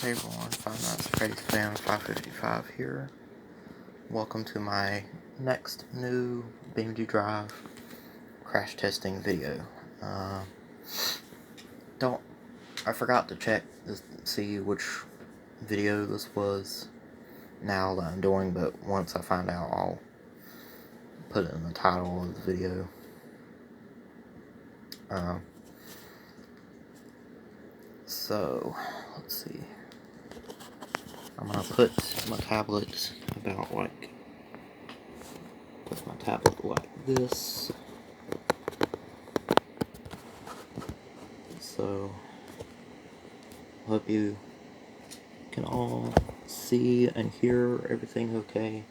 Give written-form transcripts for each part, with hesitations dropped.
Hey everyone, Five Nights at Freddy's Fan 555 here. Welcome to my next new BeamNG Drive crash testing video. I forgot to check to see which video this was now that I'm doing, but once I find out, I'll put it in the title of the video. So, let's see. I'm gonna put my tablet about like, this. So, hope you can all see and hear everything okay.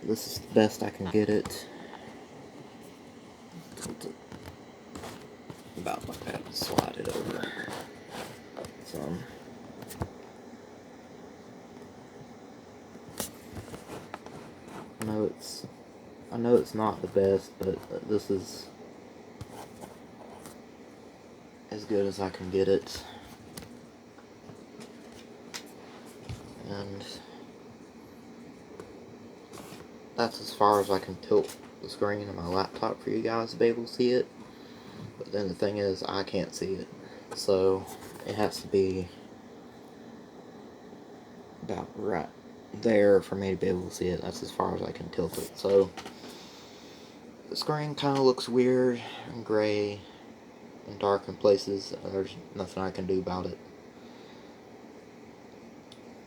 This is the best I can get it. About like that, slide it over some. I know it's not the best, but this is as good as I can get it. And that's as far as I can tilt the screen of my laptop for you guys to be able to see it. But then the thing is, I can't see it. So it has to be about right there for me to be able to see it. That's as far as I can tilt it. So the screen kind of looks weird and gray and dark in places. There's nothing I can do about it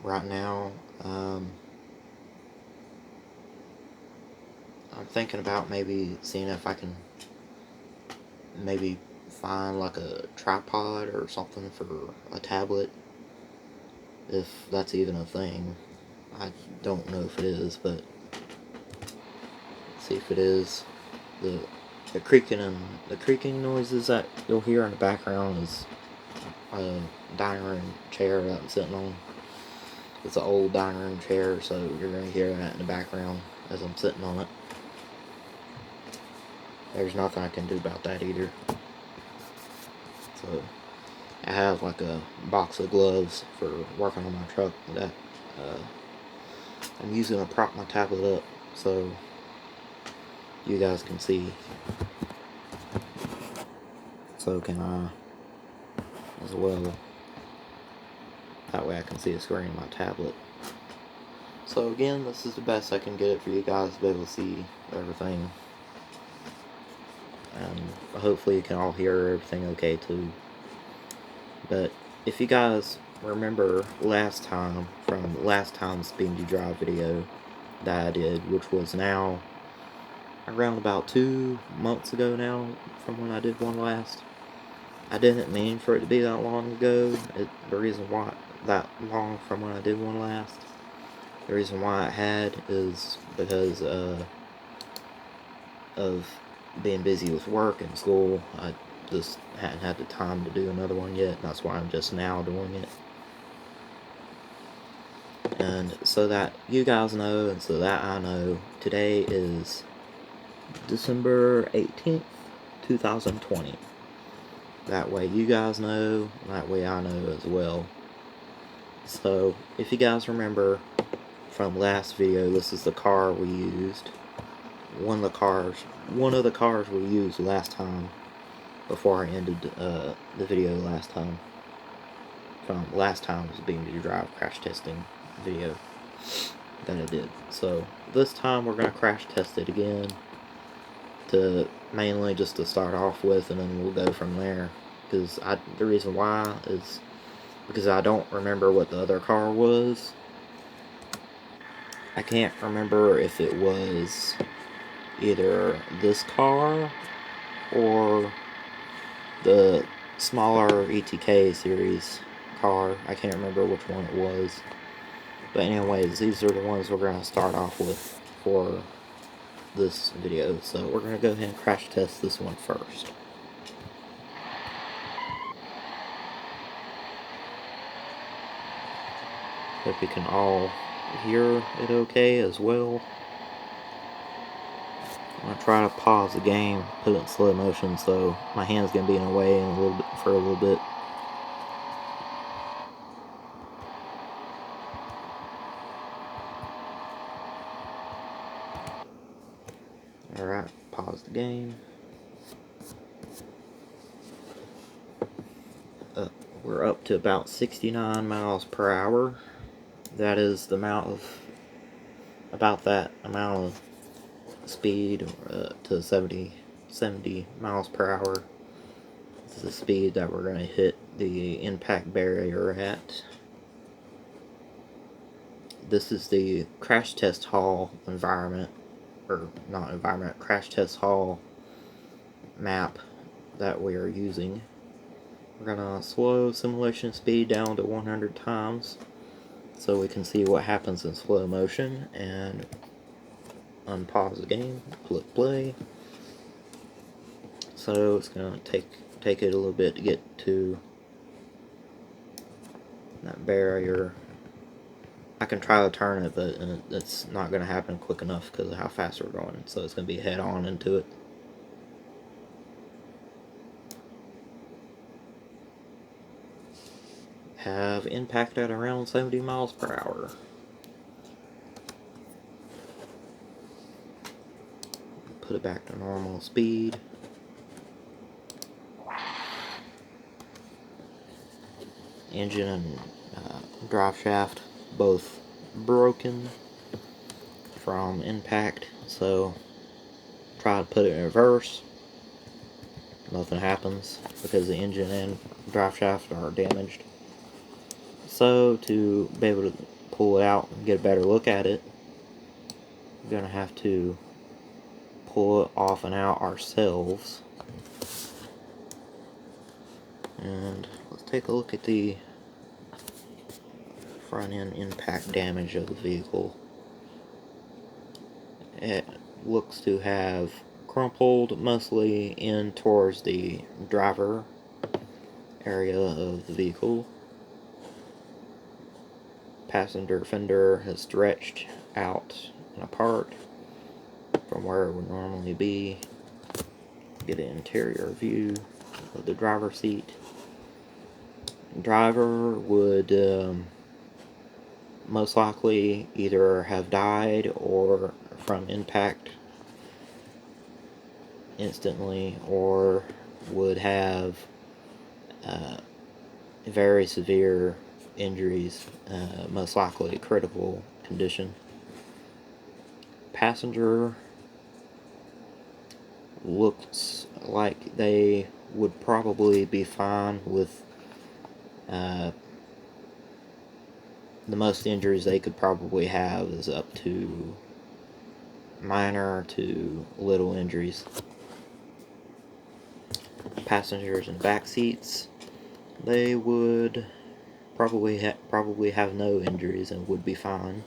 right now. I'm thinking about maybe seeing if I can maybe find like a tripod or something for a tablet, if that's even a thing. I don't know if it is, but see if it is. The creaking noises that you'll hear in the background is a dining room chair that I'm sitting on. It's an old dining room chair, so you're going to hear that in the background as I'm sitting on it. There's nothing I can do about that either. So I have like a box of gloves for working on my truck that I'm using to prop my tablet up so you guys can see. So can I as well. That way I can see the screen of my tablet. So again, this is the best I can get it for you guys to be able to see everything. And hopefully you can all hear everything okay too. But if you guys remember last time, from last time's BeamNG Drive video that I did, which was now around about 2 months ago now from when I did one last. I didn't mean for it to be that long ago. The reason why that long from when I did one last, the reason why I had is because of being busy with work and school. I just hadn't had the time to do another one yet. That's why I'm just now doing it. And so that you guys know, and so that I know, today is December 18th, 2020. That way you guys know, that way I know as well. So, if you guys remember from last video, this is the car we used. One of the cars we used last time, before I ended the video last time. From last time's BeamNG Drive crash testing video that I did. So, this time we're going to crash test it again, mainly just to start off with, and then we'll go from there. Because the reason why is because I don't remember what the other car was. I can't remember if it was either this car or the smaller ETK series car. I can't remember which one it was. But anyways, these are the ones we're going to start off with for this video. So we're going to go ahead and crash test this one first. Hope you can all hear it okay as well. I'm going to try to pause the game, put it in slow motion, so my hand's going to be in the way for a little bit. game. We're up to about 69 miles per hour. That is the amount of, about that amount of speed to 70 miles per hour. This is the speed that we're going to hit the impact barrier at. This is the crash test hall environment, or not environment, crash test hall map that we are using. We're going to slow simulation speed down to 100 times so we can see what happens in slow motion, and unpause the game, click play. So it's going to take it a little bit to get to that barrier. I can try to turn it, but it's not going to happen quick enough because of how fast we're going. So it's going to be head on into it. Have impact at around 70 miles per hour. Put it back to normal speed. Engine and drive shaft both broken from impact, so try to put it in reverse. Nothing happens because the engine and drive shaft are damaged. So to be able to pull it out and get a better look at it, we're going to have to pull it off and out ourselves. And let's take a look at the front end impact damage of the vehicle. It looks to have crumpled mostly in towards the driver area of the vehicle. Passenger fender has stretched out and apart from where it would normally be. Get an interior view of the driver's seat. Driver would most likely either have died or from impact instantly, or would have very severe injuries, most likely critical condition. Passenger looks like they would probably be fine with the most injuries they could probably have is up to minor to little injuries. Passengers in back seats, they would probably have no injuries and would be fine.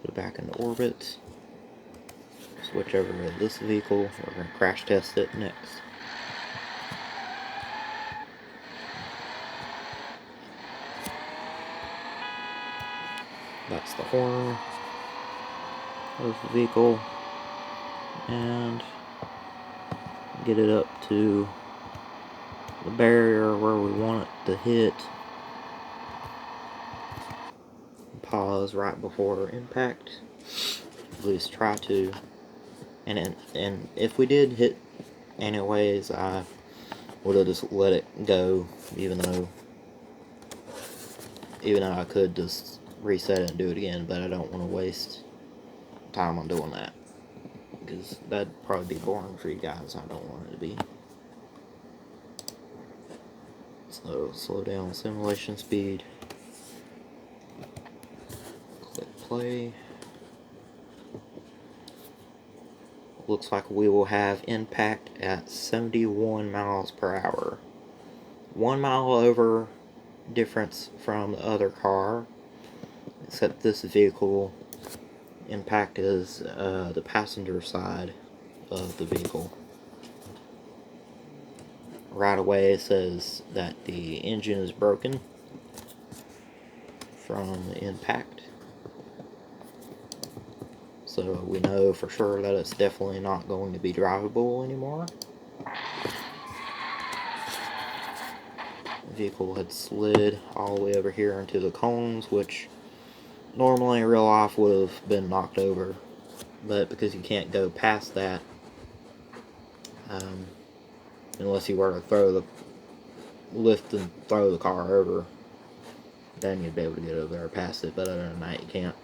Put it back into orbit. Switch over to this vehicle. We're going to crash test it next. That's the horn of the vehicle, and get it up to the barrier where we want it to hit. Pause right before impact. At least try to. And if we did hit anyways, I would have just let it go, even though I could just reset it and do it again, but I don't want to waste time on doing that, because that'd probably be boring for you guys. I don't want it to be. So slow down simulation speed, click play. Looks like we will have impact at 71 miles per hour. 1 mile over difference from the other car, except this vehicle impact is the passenger side of the vehicle. Right away it says that the engine is broken from the impact, so we know for sure that it's definitely not going to be drivable anymore. The vehicle had slid all the way over here into the cones, which normally in real life would have been knocked over, but because you can't go past that, unless you were to lift and throw the car over, then you'd be able to get over there past it, but other than that, you can't.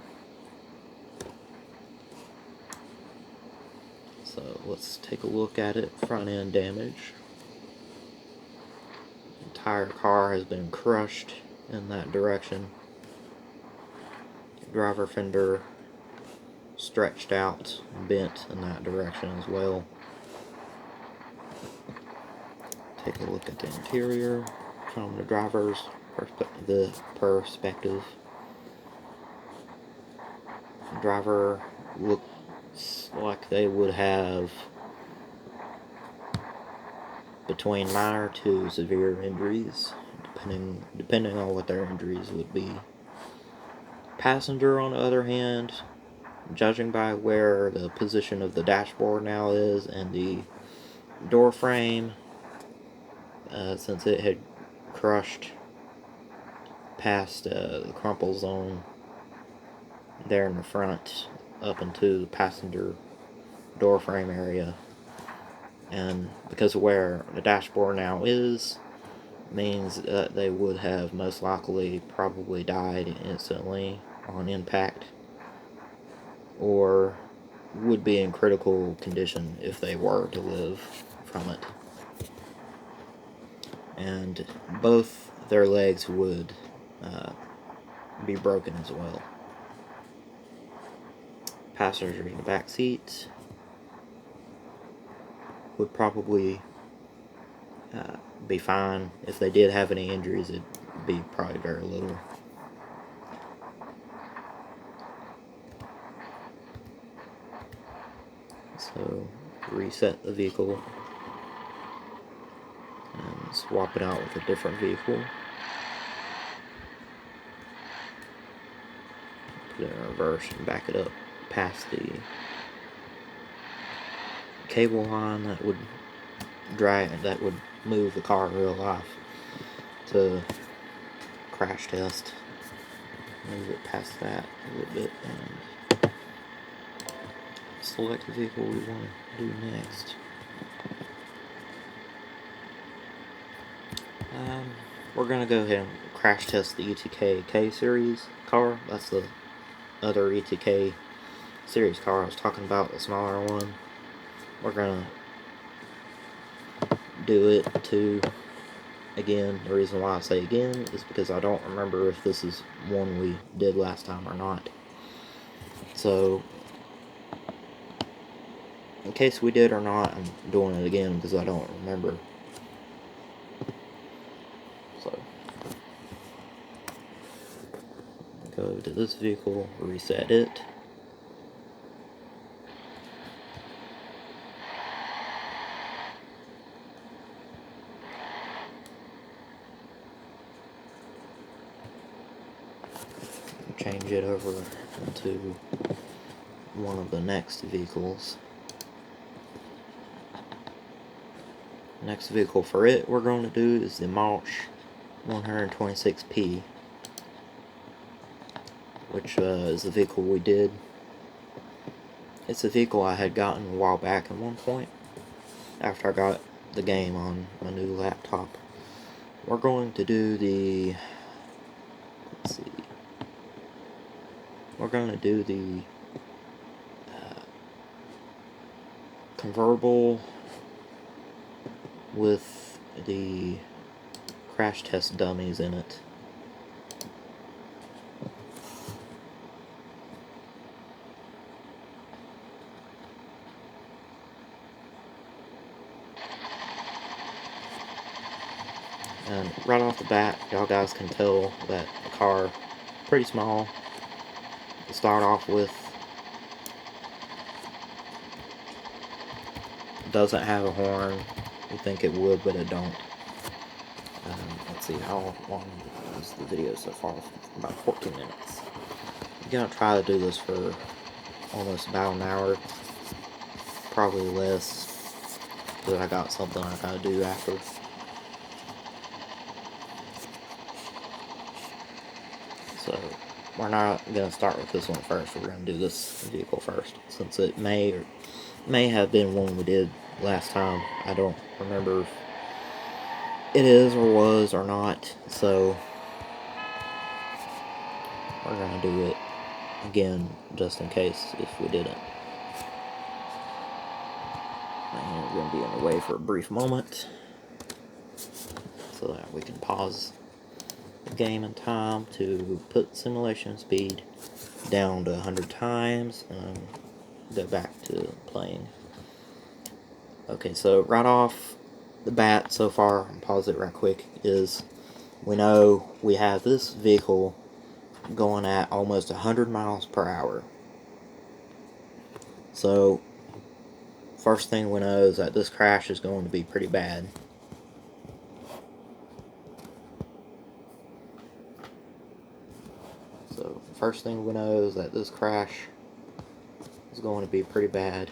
So let's take a look at it. Front end damage. The entire car has been crushed in that direction. Driver fender stretched out, bent in that direction as well. Take a look at the interior from the driver's perspective. The driver looks like they would have between minor to severe injuries, depending on what their injuries would be. Passenger, on the other hand, judging by where the position of the dashboard now is and the door frame, since it had crushed past the crumple zone there in the front up into the passenger door frame area, and because of where the dashboard now is, means that they would have most likely probably died instantly on impact, or would be in critical condition if they were to live from it. And both their legs would be broken as well. Passenger in the back seat would probably be fine. If they did have any injuries, it'd be probably very little. So reset the vehicle and swap it out with a different vehicle. Put it in reverse and back it up past the cable line that would move the car in real life to crash test. Move it past that a little bit and select the vehicle we want to do next. We're going to go ahead and crash test the ETK K-Series car. That's the other ETK series car I was talking about, the smaller one. We're going to do it too. Again, the reason why I say again is because I don't remember if this is one we did last time or not. So, in case we did or not, I'm doing it again because I don't remember. So, go to this vehicle, reset it. Change it over to one of the next vehicles. Next vehicle for it we're going to do is the March 126P, which is the vehicle we did. It's a vehicle I had gotten a while back at one point after I got the game on my new laptop. We're going to do the, let's see, we're going to do the convertible with the crash test dummies in it. And right off the bat, y'all guys can tell that the car pretty small to start off with. Doesn't have a horn. You think it would, but it don't. Let's see how long is the video so far. About 14 minutes. I'm gonna try to do this for almost about an hour, probably less, but I got something I gotta do after. So we're not going to start with this one first. We're going to do this vehicle first, since it may have been one we did last time. I don't remember if it is or was or not, so we're going to do it again just in case if we didn't. And we're going to be in the way for a brief moment so that we can pause the game in time to put simulation speed down to 100 times and go back to playing. Okay, so right off the bat so far, I'll pause it right quick, is we know we have this vehicle going at almost 100 miles per hour. So first thing we know is that this crash is going to be pretty bad. So first thing we know is that this crash is going to be pretty bad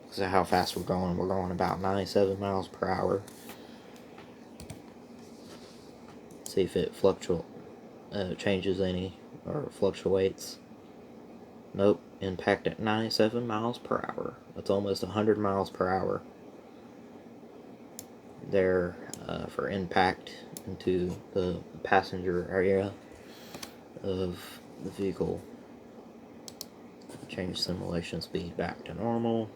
because of how fast we're going. We're going about 97 miles per hour. See if it changes any or fluctuates. Nope, impact at 97 miles per hour. That's almost 100 miles per hour there for impact into the passenger area of the vehicle. Change simulation speed back to normal,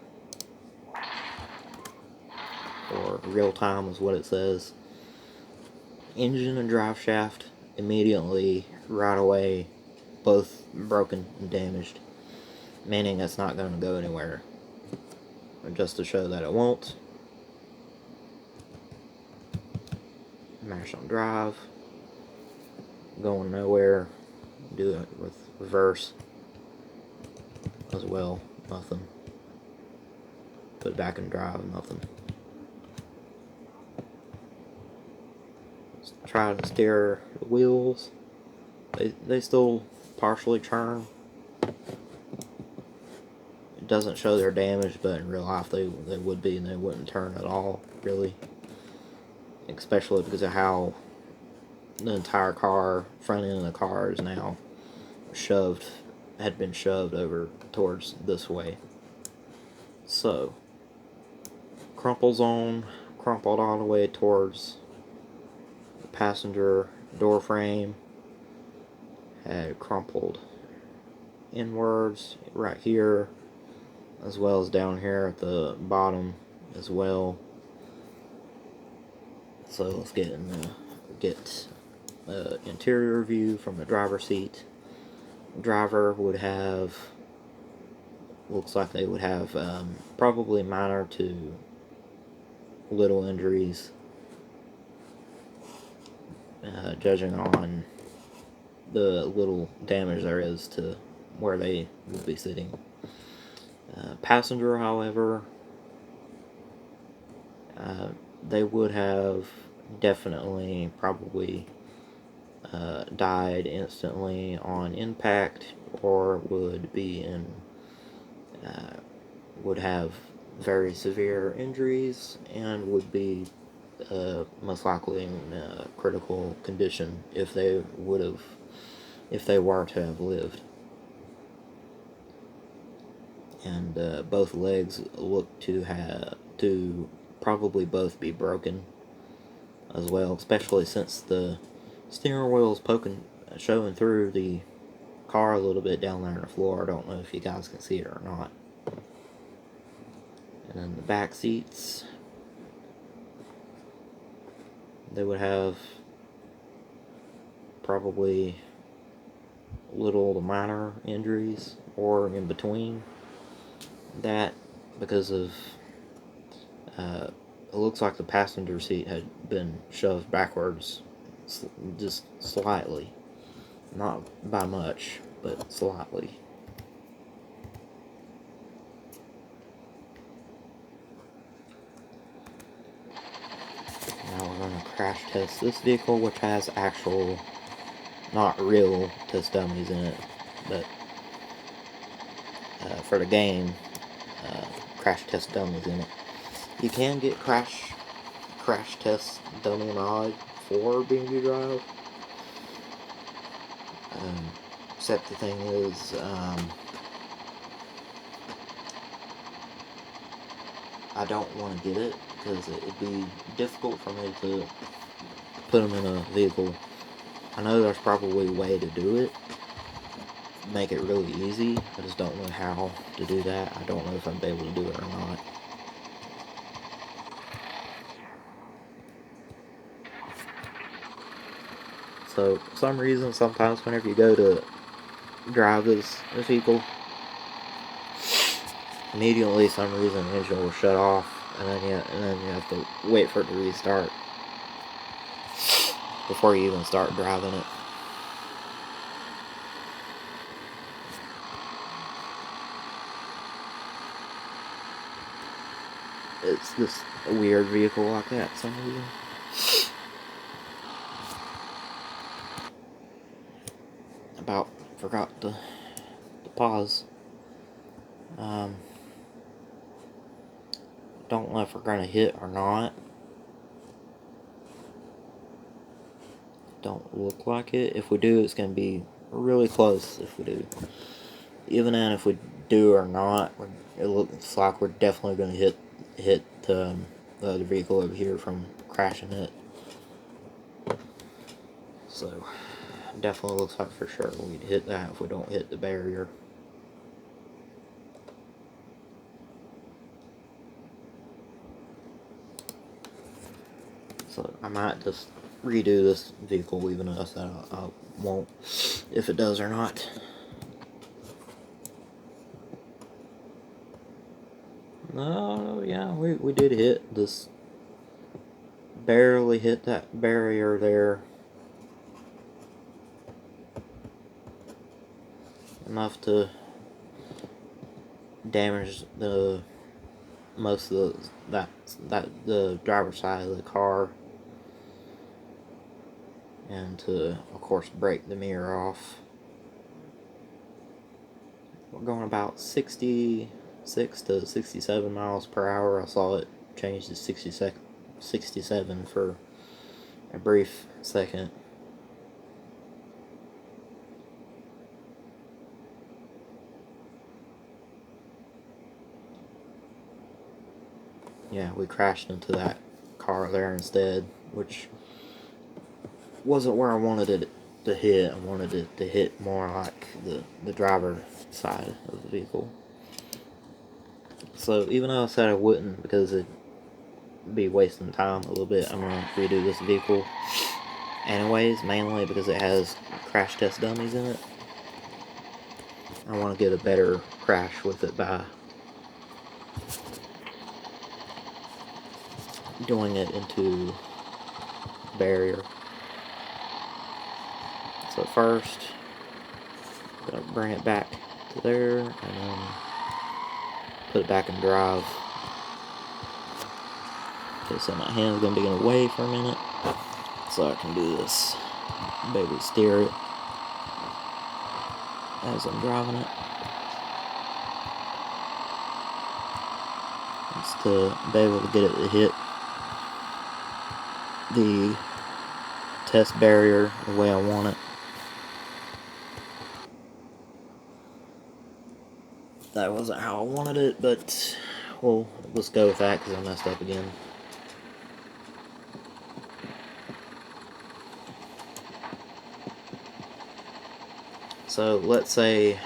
or real time is what it says. Engine and drive shaft immediately, right away, both broken and damaged, meaning it's not going to go anywhere. Just to show that it won't, mash on drive, going nowhere. Do it with reverse as well, nothing. Put it back in drive, nothing. Let's try to steer the wheels. They still partially turn. It doesn't show they're damaged, but in real life they would be, and they wouldn't turn at all, really. Especially because of how the entire car, front end of the car, is now had been shoved over towards this way. So, crumpled all the way towards the passenger door frame. Had crumpled inwards right here, as well as down here at the bottom as well. So let's get interior view from the driver's seat. Driver would have, looks like they would have probably minor to little injuries, judging on the little damage there is to where they would be sitting. Passenger, however, they would have definitely probably died instantly on impact, or would be in would have very severe injuries and would be most likely in critical condition if they were to have lived. And both legs look to probably both be broken as well, especially since the steering wheel is showing through the car a little bit down there on the floor. I don't know if you guys can see it or not. And then the back seats, they would have probably little to minor injuries, or in between that, because of it looks like the passenger seat had been shoved backwards just slightly, not by much, but slightly. Now we're going to crash test this vehicle, which has actual, not real test dummies in it, but for the game, crash test dummies in it. You can get crash test dummy mod for B&B Drive. except the thing is, I don't want to get it because it'd be difficult for me to put them in a vehicle. I know there's probably a way to do it, make it really easy. I just don't know how to do that. I don't know if I'm able to do it or not. So, for some reason, sometimes whenever you go to drive this vehicle, immediately, some reason, the engine will shut off, and then you have to wait for it to restart before you even start driving it. It's just a weird vehicle like that for some reason. About forgot to pause. Don't know if we're gonna hit or not. Don't look like it. If we do, it's gonna be really close. If we do, even then, if we do or not, it looks like we're definitely gonna hit the other vehicle over here from crashing it. So definitely looks like for sure we'd hit that if we don't hit the barrier. So I might just redo this vehicle, even though I won't if it does or not. No, yeah, we did hit this. Barely hit that barrier there. Enough to damage the most of the driver's side of the car, and to of course break the mirror off. We're going about 66 to 67 miles per hour. I saw it change to 67 for a brief second. Yeah, we crashed into that car there instead, which wasn't where I wanted it to hit. I wanted it to hit more like the driver side of the vehicle. So even though I said I wouldn't because it'd be wasting time a little bit, I'm going to redo this vehicle anyways, mainly because it has crash test dummies in it. I want to get a better crash with it by doing it into barrier. So first, I'm going to bring it back to there, and then put it back in drive. Okay, so my hand's going to be away for a minute, so I can do this. Be able to steer it as I'm driving it. Just to be able to get it to hit the test barrier the way I want it. That wasn't how I wanted it, but well, let's go with that because I messed up again. So let's say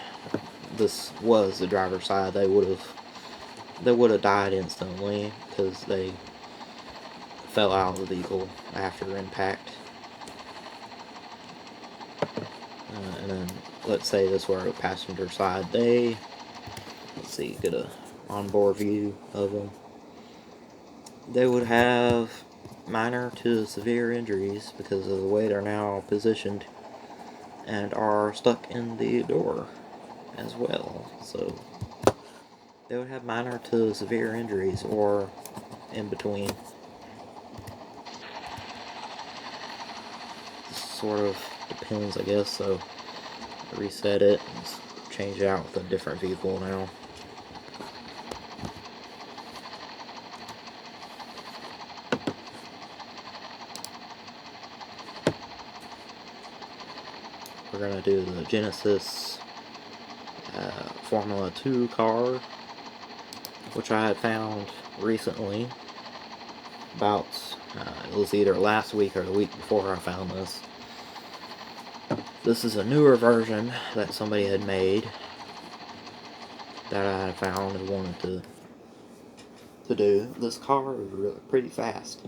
this was the driver's side, they would have died instantly because they fell out of the vehicle after impact. And then let's say this were a passenger side, let's see, get a onboard view of them. They would have minor to severe injuries because of the way they're now positioned and are stuck in the door as well. So they would have minor to severe injuries or in between. Sort of depends, I guess. So reset it and change it out with a different vehicle now. we're gonna do the Genesis Formula 2 car, which I had found recently. About it was either last week or the week before I found this. This is a newer version that somebody had made that I had found and wanted to do. This car is really pretty fast.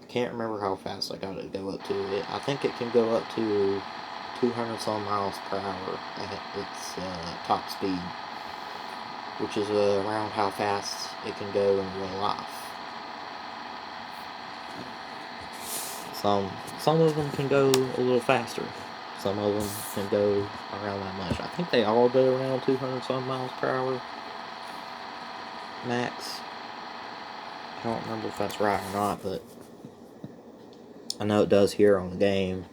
Can't remember how fast I got it to go up to. I think it can go up to 200 some miles per hour at its top speed, which is around how fast it can go in real life. Some of them can go a little faster. Some of them can go around that much. I think they all go around 200 some miles per hour max. I don't remember if that's right or not, but I know it does here on the game.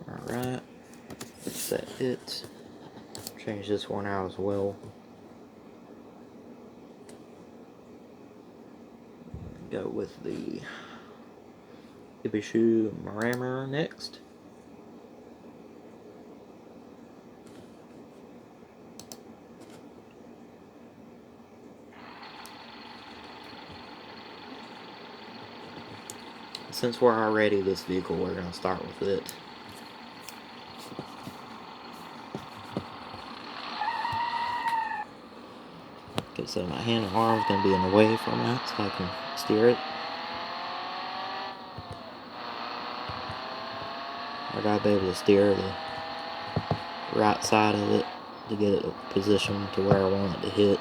Alright, set it. Change this one out as well. Go with the Ibishu Marama next. Since we're already this vehicle, we're going to start with it. Okay, so my hand and arm is going to be in the way from that so I can steer it. I got to be able to steer the right side of it to get it positioned to where I want it to hit,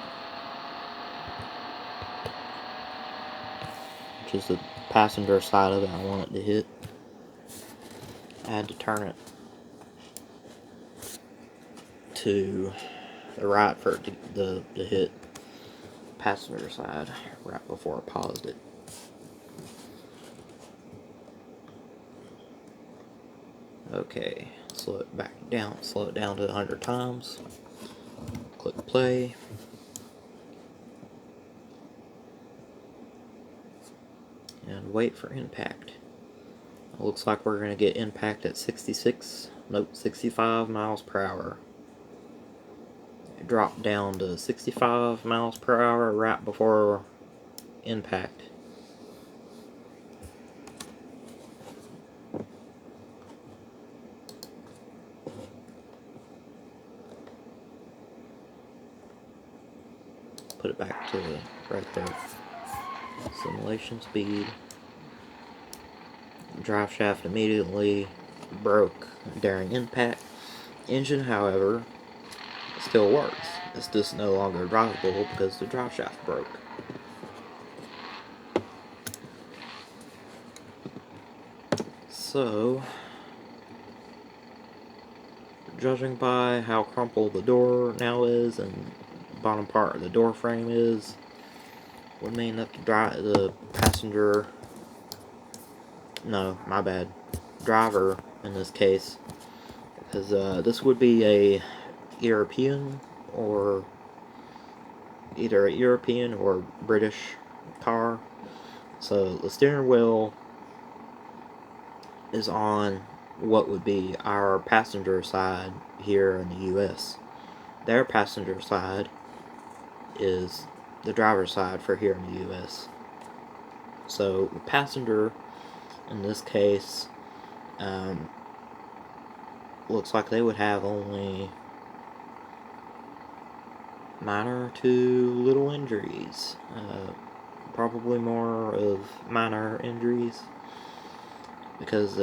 which is the passenger side of it I want it to hit. I had to turn it to the right for it to hit passenger side right before I paused it. Okay, slow it down to 100 times. Click play. And wait for impact. It looks like we're going to get impact at 65 miles per hour. It dropped down to 65 miles per hour right before impact. Put it back to right there. Simulation speed. Drive shaft immediately broke during impact. Engine, however, still works. It's just no longer drivable because the drive shaft broke. So, judging by how crumpled the door now is and the bottom part of the door frame is, would mean that the passenger, no, my bad, driver in this case, because this would be a European or either a European or British car. So the steering wheel is on what would be our passenger side here in the US. Their passenger side is the driver's side for here in the US. So the passenger in this case looks like they would have only minor to little injuries. Probably more of minor injuries because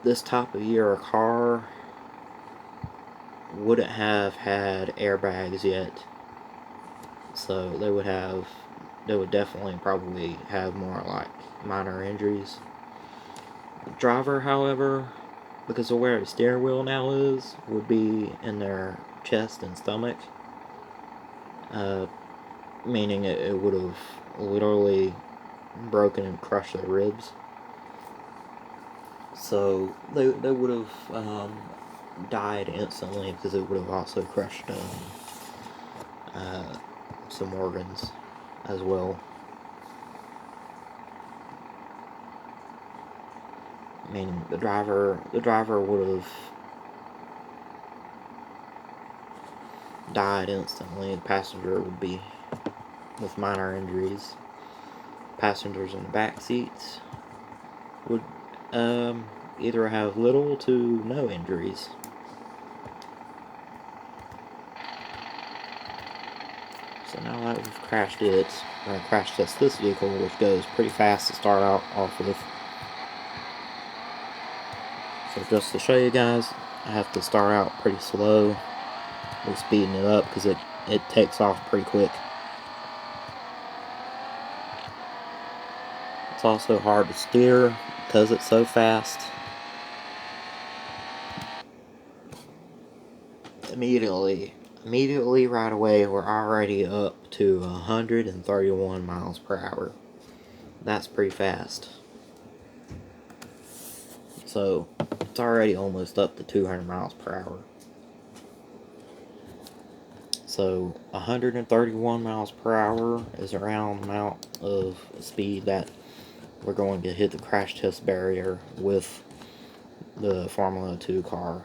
this type of year car wouldn't have had airbags yet, so they would definitely probably have more like minor injuries. The driver, however, because of where the steering wheel now is, would be in their chest and stomach, meaning it would have literally broken and crushed their ribs. So they would have died instantly because it would have also crushed some organs as well. I mean, the driver would have died instantly. The passenger would be with minor injuries. Passengers in the back seats would either have little to no injuries. So now that we've crashed it, we're going to crash test this vehicle, which goes pretty fast to start out off with. So just to show you guys, I have to start out pretty slow. We're speeding it up because it takes off pretty quick. It's also hard to steer because it's so fast. Immediately right away, we're already up to 131 miles per hour. That's pretty fast. So it's already almost up to 200 miles per hour. So 131 miles per hour is around the amount of speed that we're going to hit the crash test barrier with the Formula 2 car.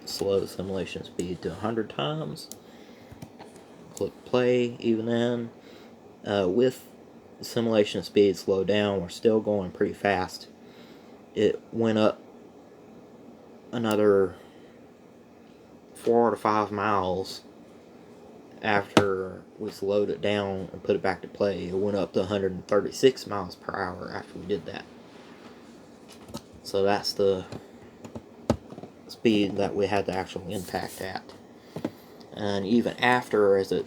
Slow simulation speed to 100 times. Click play. Even then, with simulation speed slowed down, we're still going pretty fast. It went up another 4 to 5 miles after we slowed it down and put it back to play. It went up to 136 miles per hour after we did that. So that's the speed that we had the actual impact at. And even after, as it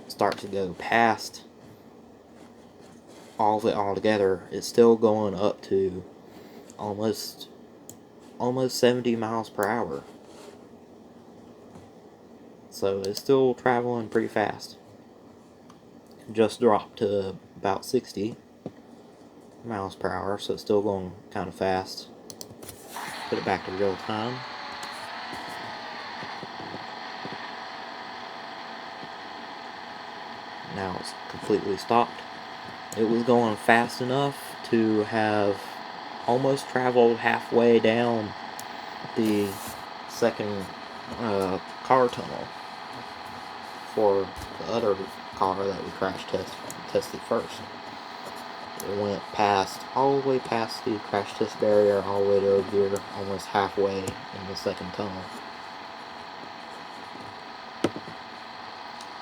starts to go past all of it all together, it's still going up to almost 70 miles per hour. So it's still traveling pretty fast. Just dropped to about 60 miles per hour, so it's still going kind of fast. Put it back to real time. Now it's completely stopped. It was going fast enough to have almost traveled halfway down the second car tunnel for the other car that we crash tested first. It went all the way past the crash test barrier, all the way to over here, almost halfway in the second tunnel.